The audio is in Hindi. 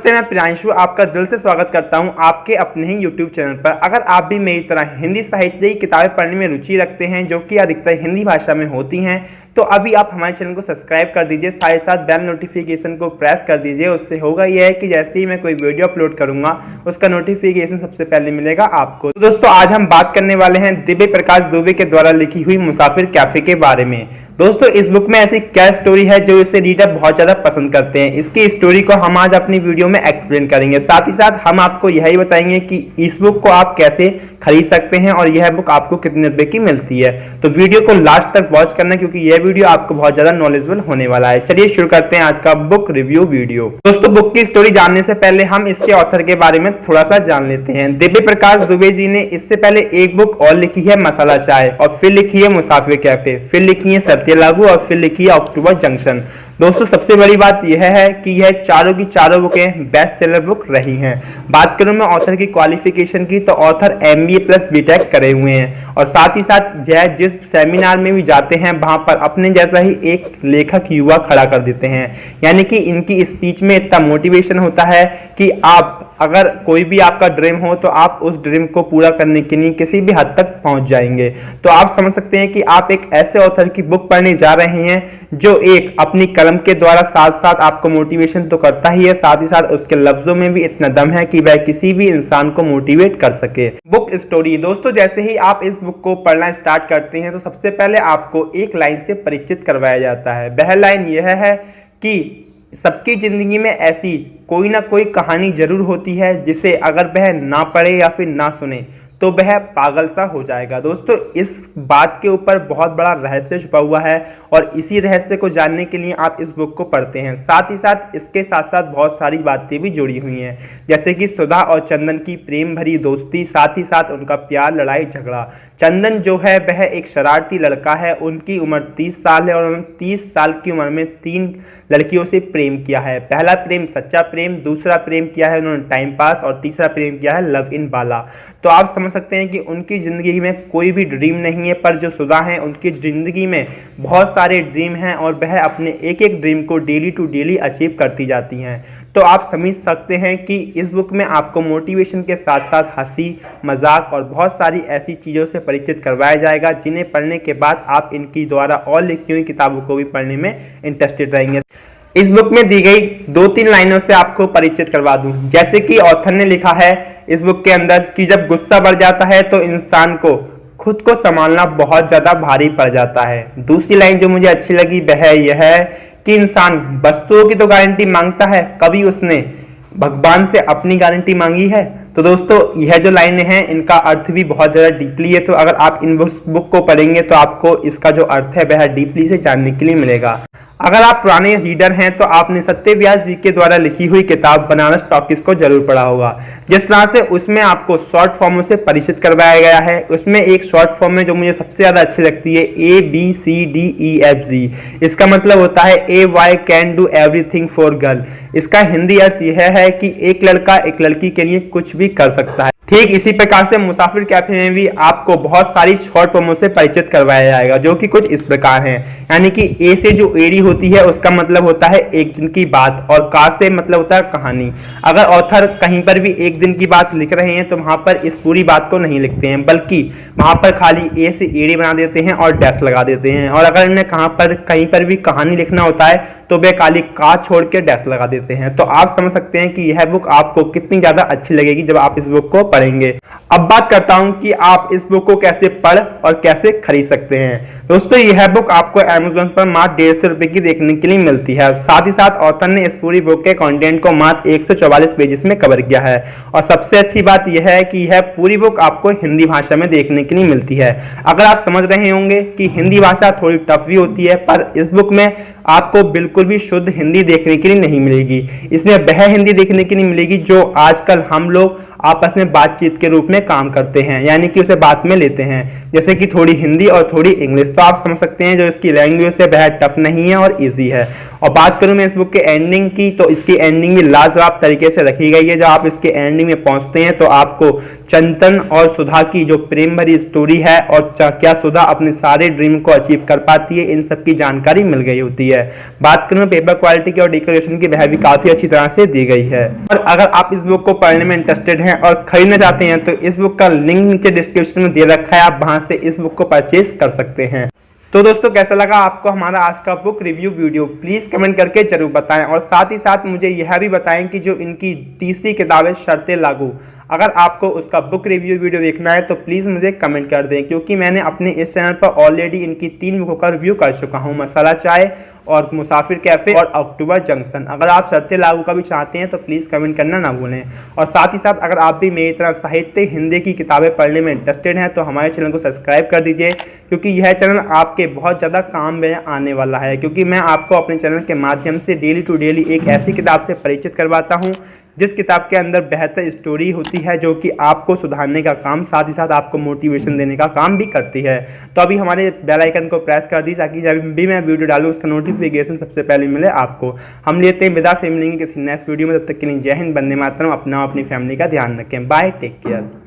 नमस्ते, मैं प्रियांशु आपका दिल से स्वागत करता हूं आपके अपने ही YouTube चैनल पर। अगर आप भी मेरी तरह हिंदी साहित्य की किताबें पढ़ने में रुचि रखते हैं जो कि अधिकतर हिंदी भाषा में होती हैं, तो अभी आप हमारे चैनल को सब्सक्राइब कर दीजिए, साथ ही साथ बेल नोटिफिकेशन को प्रेस कर दीजिए। उससे होगा यह है कि जैसे ही मैं कोई वीडियो अपलोड करूंगा उसका नोटिफिकेशन सबसे पहले मिलेगा आपको। तो दोस्तों, आज हम बात करने वाले हैं दिव्य प्रकाश दुबे के द्वारा लिखी हुई मुसाफिर कैफे के बारे में। दोस्तों, इस बुक में ऐसी क्या स्टोरी है जो इसे रीडर बहुत ज्यादा पसंद करते हैं, इसकी स्टोरी को हम आज अपनी वीडियो में एक्सप्लेन करेंगे। साथ ही साथ हम आपको यही बताएंगे कि इस बुक को आप कैसे खरीद सकते हैं और यह बुक आपको कितने रुपए की मिलती है। तो वीडियो को लास्ट तक वॉच करना क्योंकि यह वीडियो आपको बहुत ज्यादा नॉलेजेबल होने वाला है। चलिए शुरू करते हैं आज का बुक रिव्यू वीडियो। दोस्तों, बुक की स्टोरी जानने से पहले हम इसके ऑथर के बारे में थोड़ा सा जान लेते हैं। दिव्य प्रकाश दुबे जी ने इससे पहले एक बुक और लिखी है मसाला चाय, और फिर लिखी है मुसाफिर कैफे, फिर लिखी है सत्य लागू, और फिर लिखी है अक्टूबर जंक्शन। दोस्तों, सबसे बड़ी बात यह है कि यह चारों की चारों बुकें बेस्ट सेलर बुक रही हैं। बात करूं मैं ऑथर की क्वालिफिकेशन की, तो ऑथर MBA प्लस BTech करे हुए हैं, और साथ ही साथ यह जिस सेमिनार में भी जाते हैं वहां पर अपने जैसा ही एक लेखक युवा खड़ा कर देते हैं। यानी कि इनकी स्पीच में इतना मोटिवेशन होता है कि आप अगर कोई भी आपका ड्रीम हो तो आप उस ड्रीम को पूरा करने के लिए किसी भी हद तक पहुंच जाएंगे। तो आप समझ सकते हैं कि आप एक ऐसे ऑथर की बुक पढ़ने जा रहे हैं जो एक अपनी कलम के द्वारा साथ साथ आपको मोटिवेशन तो करता ही है, साथ ही साथ उसके लफ्जों में भी इतना दम है कि वह किसी भी इंसान को मोटिवेट कर सके। Book story. दोस्तों, जैसे ही आप इस बुक को पढ़ना स्टार्ट करते हैं तो सबसे पहले आपको एक लाइन से परिचित करवाया जाता है। वह लाइन यह है कि सबकी जिंदगी में ऐसी कोई ना कोई कहानी जरूर होती है जिसे अगर वह ना पढ़े या फिर ना सुने तो वह पागल सा हो जाएगा। दोस्तों, इस बात के ऊपर बहुत बड़ा रहस्य छुपा हुआ है और इसी रहस्य को जानने के लिए आप इस बुक को पढ़ते हैं। साथ ही साथ इसके साथ साथ बहुत सारी बातें भी जुड़ी हुई हैं, जैसे कि सुधा और चंदन की प्रेम भरी दोस्ती, साथ ही साथ उनका प्यार, लड़ाई झगड़ा। चंदन जो है वह एक शरारती लड़का है, उनकी उम्र 30 साल है और उन्होंने 30 साल की उम्र में 3 लड़कियों से प्रेम किया है। पहला प्रेम सच्चा प्रेम, दूसरा प्रेम किया है उन्होंने टाइम पास, और तीसरा प्रेम किया है लव इन बाला। तो आप समझ सकते हैं कि उनकी जिंदगी में कोई भी ड्रीम नहीं है, पर जो सुधा है उनकी जिंदगी में बहुत सारे ड्रीम हैं और वह अपने एक एक ड्रीम को डेली टू डेली अचीव करती जाती हैं। तो आप समझ सकते हैं कि इस बुक में आपको मोटिवेशन के साथ साथ हंसी मजाक और बहुत सारी ऐसी चीज़ों से परिचित करवाया जाएगा जिन्हें पढ़ने के बाद आप इनकी द्वारा और लिखी हुई किताबों को भी पढ़ने में इंटरेस्टेड रहेंगे। इस बुक में दी गई 2-3 लाइनों से आपको परिचित करवा दूं। जैसे कि ऑथर ने लिखा है इस बुक के अंदर कि जब गुस्सा बढ़ जाता है तो इंसान को खुद को संभालना बहुत ज्यादा भारी पड़ जाता है। दूसरी लाइन जो मुझे अच्छी लगी वह यह है कि इंसान वस्तुओं की तो गारंटी मांगता है, कभी उसने भगवान से अपनी गारंटी मांगी है? तो दोस्तों, यह जो लाइनें हैं इनका अर्थ भी बहुत ज़्यादा डीपली है, तो अगर आप इन बुक को पढ़ेंगे तो आपको इसका जो अर्थ है वह डीपली से जानने के लिए मिलेगा। अगर आप पुराने रीडर हैं तो आपने सत्य व्यास जी के द्वारा लिखी हुई किताब बनारस टॉकीज को जरूर पढ़ा होगा। जिस तरह से उसमें आपको शॉर्ट फॉर्मों से परिचित करवाया गया है, उसमें एक शॉर्ट फॉर्म में जो मुझे सबसे ज़्यादा अच्छी लगती है ABCDEFG। इसका मतलब होता है AY can do everything for girl. इसका हिंदी अर्थ यह है कि एक लड़का एक लड़की के लिए कुछ भी कर सकता है। ठीक इसी प्रकार से मुसाफिर कैफे में भी आपको बहुत सारी शॉर्ट फॉर्मों से परिचित करवाया जाएगा जो कि कुछ इस प्रकार हैं। यानी कि ए से जो एडी होती है उसका मतलब होता है एक दिन की बात, और का से मतलब होता है कहानी। अगर ऑथर कहीं पर भी एक दिन की बात लिख रहे हैं तो वहां पर इस पूरी बात को नहीं लिखते हैं, बल्कि वहां पर खाली ए से एडी बना देते हैं और डैश लगा देते हैं। और अगर इन्हें कहीं पर भी कहानी लिखना होता है तो वे खाली का छोड़ के डैश लगा देते हैं। तो आप समझ सकते हैं कि यह बुक आपको कितनी ज्यादा अच्छी लगेगी जब आप इस बुक को पढ़ेंगे। अब बात करता हूं कि आप इस बुक को कैसे पढ़ और कैसे खरीद सकते हैं। दोस्तों, यह बुक आपको Amazon पर मात्र 150 रुपए की देखने के लिए मिलती है। साथ ही साथ ऑथर ने इस पूरी बुक के कंटेंट को मात्र 144 पेजेस में कवर किया है, और सबसे अच्छी बात यह है कि यह पूरी बुक आपको हिंदी भाषा में देखने के लिए मिलती है। अगर आप समझ रहे होंगे कि हिंदी भाषा थोड़ी टफ भी होती है, पर इस बुक में आपको बिल्कुल भी शुद्ध हिंदी देखने के लिए नहीं मिलेगी। इसमें वह हिंदी देखने के लिए मिलेगी जो आजकल हम लोग आपस में बातचीत के रूप में काम करते हैं, यानी कि उसे बात में लेते हैं, जैसे कि थोड़ी हिंदी और थोड़ी इंग्लिश। तो आप समझ सकते हैं जो इसकी लैंग्वेज है बेहद टफ नहीं है और ईजी है। और बात करूं मैं इस बुक के एंडिंग की, तो इसकी एंडिंग भी लाजवाब तरीके से रखी गई है। जब आप इसके एंडिंग में पहुंचते हैं तो आपको चंदन और सुधा की जो प्रेम भरी स्टोरी है और क्या सुधा अपने सारे ड्रीम को अचीव कर पाती है, इन सब की जानकारी मिल गई होती है। बात करूं पेपर क्वालिटी की और डेकोरेशन की, वह भी काफी अच्छी तरह से दी गई है। और अगर आप इस बुक को पढ़ने में इंटरेस्टेड हैं और खरीदना चाहते हैं तो इस बुक का लिंक नीचे डिस्क्रिप्शन में दे रखा है, आप वहां से इस बुक को परचेज कर सकते हैं। तो दोस्तों कैसा लगा आपको हमारा आज का book review video, please comment करके जरूर बताएं। और साथ ही साथ मुझे यह भी बताएं कि जो इनकी तीसरी किताब है शर्तें लागू, अगर आपको उसका बुक रिव्यू वीडियो देखना है तो प्लीज़ मुझे कमेंट कर दें, क्योंकि मैंने अपने इस चैनल पर ऑलरेडी इनकी 3 बुकों का रिव्यू कर चुका हूँ, मसाला चाय और मुसाफिर कैफ़े और अक्टूबर जंक्शन। अगर आप शर्तें लागू का भी चाहते हैं तो प्लीज़ कमेंट करना ना भूलें। और साथ ही साथ अगर आप भी मेरी तरह साहित्य हिंदी की किताबें पढ़ने में इंटरेस्टेड हैं तो हमारे चैनल को सब्सक्राइब कर दीजिए, क्योंकि यह चैनल आपके बहुत ज़्यादा काम में आने वाला है। क्योंकि मैं आपको अपने चैनल के माध्यम से डेली टू डेली एक ऐसी किताब से परिचित करवाता हूँ जिस किताब के अंदर बेहतर स्टोरी होती है, जो कि आपको सुधारने का काम, साथ ही साथ आपको मोटिवेशन देने का काम भी करती है। तो अभी हमारे बेल आइकन को प्रेस कर दी ताकि जब भी मैं वीडियो डालूँ उसका नोटिफिकेशन सबसे पहले मिले आपको। हम लेते हैं विदा, फिर मिलेंगे किसी नेक्स्ट वीडियो में। तब तक के लिए जय हिंद, वंदे मातरम। अपना अपनी फैमिली का ध्यान रखें। Bye, take care.